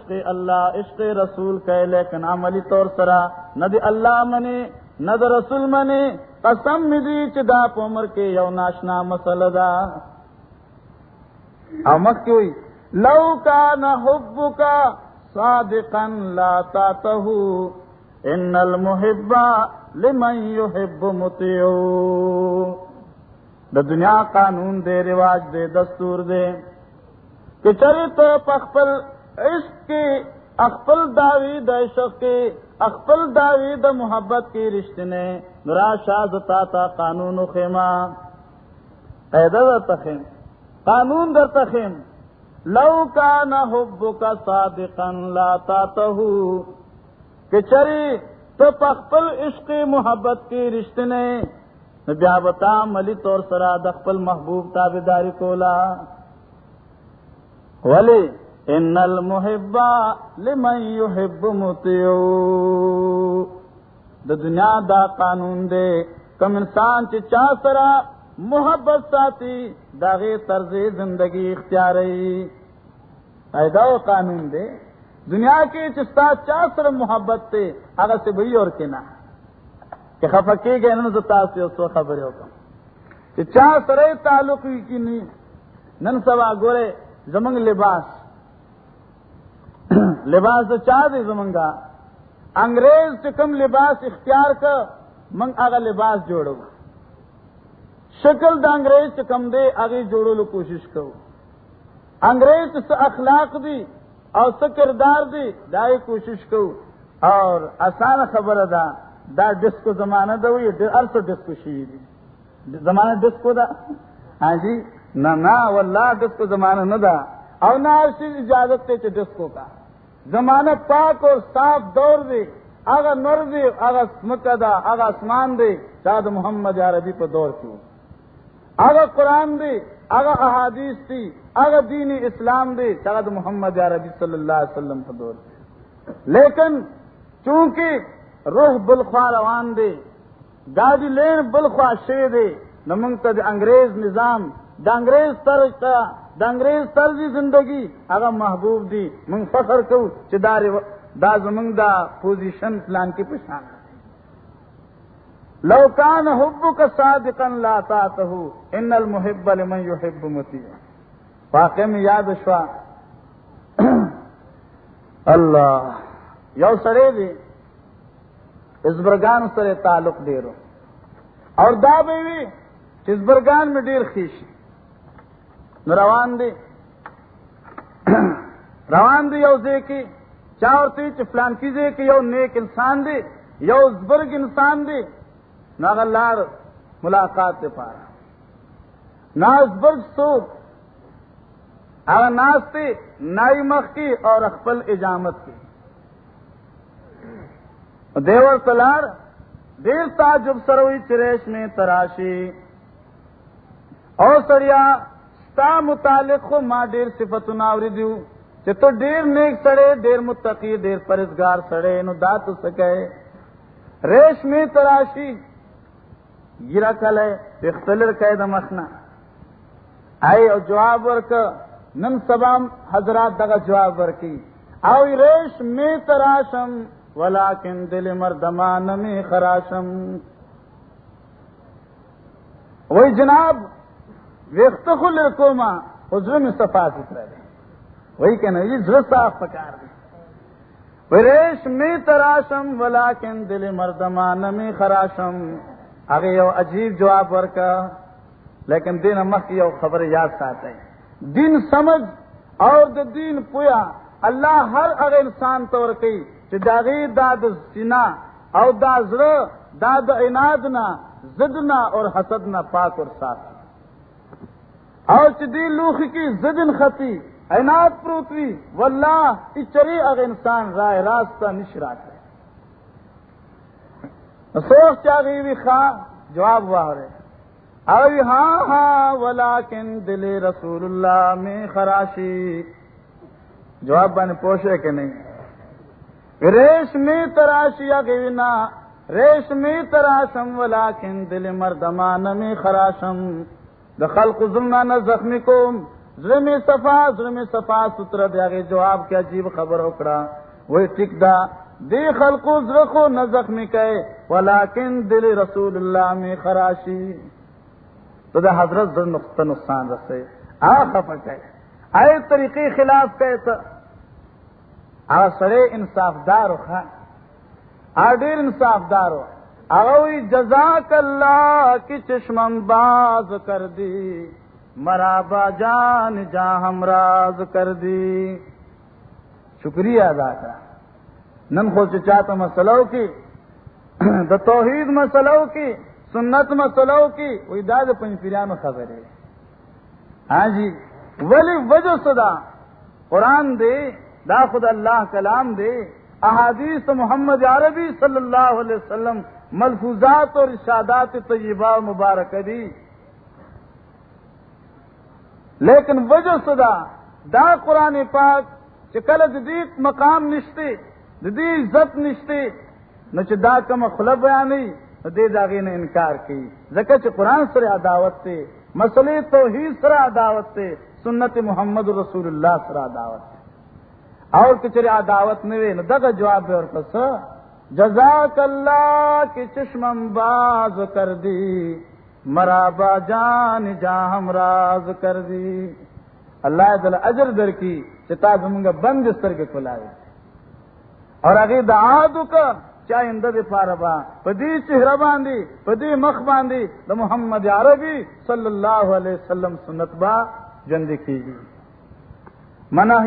عشق اللہ عشق رسول کہے لیکن عملی طور سرا نہ دی اللہ منی نہ دی رسول منی قسم می دی چې دا په عمر کې یو ناشنا مسله ده. او مخکې وی لو کان حبک صادقا لا تعته ان المحب لمن يحب مطيع. د دنیا قانون دے رواج دے دستور دے کہ چرت پخپل عشق کی اخپل داوی د عشق کی اخپل داوی د محبت کی رشتنے نرا شازتا تا قانون و خیمہ قیدہ در تخیم قانون در تخیم لو کان حبک صادقا لا تعته کہ چری تو پخپل عشق محبت کی رشتنے بیا بتا ملی طور سرا د خپل محبوب تابعداری کولا. ولی ان المحب لمن يحب مطيع. د دنیا دا قانون دے کم انسان چې چا سرا محبت ساتي داغه طرز زندگی اختیاري. ایدا قانون دے دنیا کې چې ستا چا سره محبت ته هغه سے وی اور کنا کہ خفقی گئے نن زتا سے اس خبر ہوکم کہ چا سره تعلق کی نی نن سوا ګوره زمنګ لباس چا دے زمنګا انګریز چې کوم لباس اختیار ک من هغه لباس جوړو شکل د انګریز چې کوم دے هغه جوړولو کوشش کو. انګریز څه اخلاق دی او څه کردار دی دای کوشش کو. اور آسان خبره ده دا ڈسکو زمانہ دا وی ارسو ڈسکو شوی دی زمانہ ڈسکو دا ہاں جی نہ واللہ ڈسکو زمانہ نہ دا او نہ ارسی اجازت تے ڈسکو کا زمانہ پاک اور صاف دور دی. آغا نور دی آغا مکہ دا آغا اسمان دی شاید محمد عربی پر دور کیوں آغا قرآن دی آغا احادیث دی آغا دین اسلام دی شاید محمد عربی صلی اللہ علیہ وسلم پر دور کیوں. لیکن چونکہ روح بلخوا روان دے گاڑی لین بلخوا شے دے نمنگ تا دا انگریز نظام دا انگریز طرح دا انگریز طرزی زندگی اگر محبوب دی منگ فخر کو چی دا زمنگ دا پوزیشن پلان کی پشان. لو کان حبک صادقا لا تعته ان المحب لمن يحب مطیع. واقع میں یاد شوا اللہ یو سڑے دی ازبرگان سره تعلق ډیرو اور دا به وی چې ازبرگان میں ډیر خیشي روان دي یو ځکه چاورتي چې فلان کیږي کې یو نیک انسان دی یو ازبرگ انسان دی ناغلار ملاقات ته پاره نازبرگ سوق هغه ناستی نای مخ کی اور خپل اجامت کی دیور تلار دیر تعجب سروی چریش میں تراشی او سریا ستا متعلق خو ما دیر صفتو ناوری دیو چه تو دیر نیک سڑے دیر متقی دیر پرزگار سڑے نو داتو سکے ریش میں تراشی گیرا کلے اختلر قید مخنا آئی او جواب ورک نن سبام حضرات دغا جواب ورکی او ریش میں تراشم ولیکن دل مردمان میں خراشم. وہی جناب ویخت خل کوما حضر میں صفا سترہ دے وہی کہنا یہ زر صاف پکار دے. ریش میں تراشم ولیکن دل مردمان میں خراشم. آگے یو عجیب جواب ورکا لیکن دین مخ کی یو خبر یاد ساتھ ہے. دین سمجھ اور دین پویا اللہ ہر اگر انسان طور کی چې داغی داد سینا او دا زړه داد عنادنا زدنا اور حسدنا پاک اور صاف اور چې دی لوخ کی زدن خطی عناد پروتوی واللہ اچری اگر انسان رائے راستہ نشرات ہے. سوچ چاہیے بھی خواہ جواب واہ رہے اوی ہاں ولیکن دل رسول اللہ میں خراشی. جواب بانے پوچھے کہ نہیں ریشمی تراشی اغینا ریشمی تراشم ولیکن دل مردمان میں خراشم. د خلق ظلمانہ زخمی کوم زړه مې صفا ستره دی. هغې جواب کې عجیب خبر وکړه، وایي ټیک ده دی خلقو زړه خو نه زخمي کوي، ولیکن دل رسول الله مې خراشي. تو د حضرت زړه نقصان رسوي، هغه خفه کوي، هغې طریقې خلاف کوي. ته هغه سړی انصافدارو، ښه هغه ډېر انصافدارو. هغه وایي جزاک الله کی چشمم باز کر دی، مرابا جان جا همراز کر دی. شکریہ ادا کړه. نن خو چې چاته مسلو کې د توحید مسلو کې سنت مسلو کې وایي دا د پنځپیرانو خبرې. ہاں جی ولی وجہ صدا قرآن دے، دا خود اللہ کلام دے، احادیث محمد عربی صلی اللہ علیہ وسلم ملفوظات اور ارشادات طیبہ مبارک دی. لیکن وجہ صدا دا قرآن پاک چې کله د دې مقام نشته، د دې عزت نشته، نو چې دا کوم خله بیانوي نو دې د هغې نه انکار کوي. ځکه چې قرآن سره عداوت دی، مسئلے توحید سره عداوت دی، سنت محمد رسول الله سره عداوت دی. اور کچره عداوت نه وي نو دغه جواب به ورکړه، جزاک الله کی چشمم باز کر دی، مرابا جان جا همراز کر دی. الله دې اجر درکړي چې تا زمونږ بند سترګې کلاوي. اور هغې دعا وکړه چې آینده دپاره به په دې چهره باندې، په دې مخ باندې د محمد عربي صلی الله علیه وسلم سنت به ژوندی کېږي. منع